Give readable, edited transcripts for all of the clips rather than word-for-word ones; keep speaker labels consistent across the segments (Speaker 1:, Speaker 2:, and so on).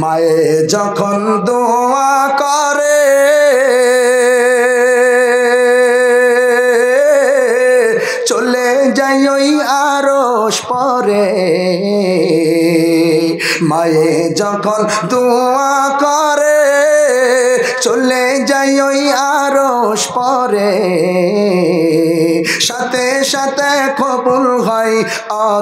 Speaker 1: মায়ে যখন দোয়া করে চলে যাই ওই আরশ পরে মায়ে যখন দোয়া করে চলে যাই ওই আরশ পরে সাথে সাথে কবুল হয়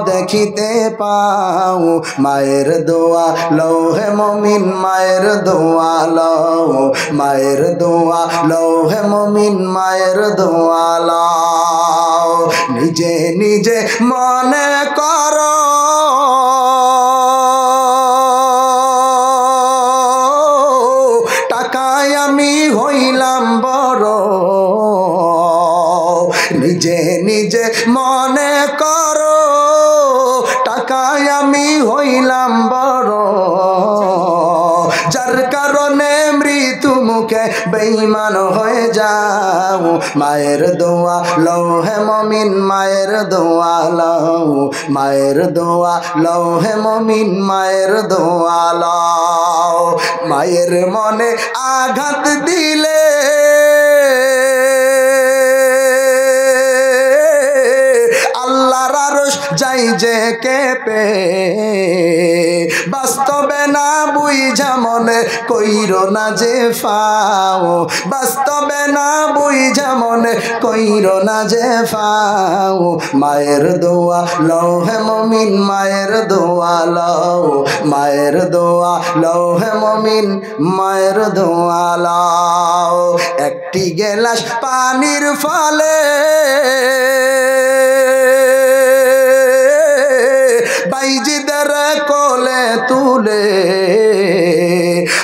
Speaker 1: দেখিতে পাও মায়ের দোয়া লৌহে মুমিন মায়ের দোয়া লও মায়ের দোয়া লৌহে মুমিন মায়ের দোয়া লও নিজে নিজে মনে করো টাকায় আমি হইলাম বড় নিজে নিজে মনে করো টাকায় আমি হইলাম বড় যার কারণে মৃত্যু মুখে বেঈমান হয়ে যাও মায়ের দোয়া লৌহে মুমিন মায়ের দোয়া লও মায়ের দোয়া লৌহে মুমিন মায়ের দোয়া লও মায়ের মনে আঘাত দিলে আল্লাহর আরশ যাই যে কেঁপে বাস্তবে না বুঝা মনে কইরো না যে ফাও বাস্তবে না বুঝা মনে কইরো না যে ফাও মায়ের দোয়া লৌহে মুমিন মায়ের দোয়া লও মায়ের দোয়া লৌহে মুমিন মায়ের দোয়া লও একটি গেলাস পানির ফলে বাইজিদের কোলে তুলে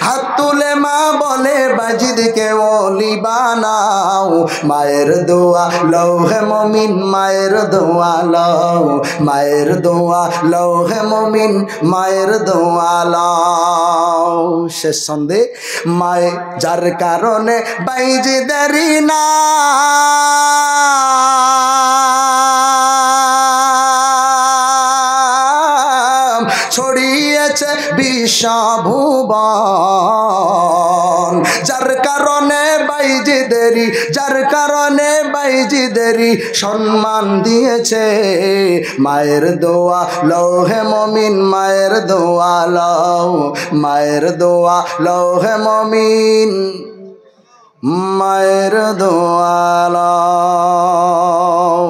Speaker 1: হাত তুলে মা বলে বাইজিদকে ওলি বানাও মায়ের দোয়া লৌহে মুমিন মায়ের দোয়া লও মায়ের দোয়া লৌহে মুমিন মায়ের দোয়া লও শেষ ছন্দে মায়ে যার কারণে বাইজিদেরই না ছড়িয়েছে বিশ্বভুবন যার কারণে বাইজিদেরই সম্মান দিয়েছে মায়ের দোয়া লৌহে মুমিন মায়ের দোয়া লও মায়ের দোয়া লৌহে মুমিন মায়ের দোয়া লও।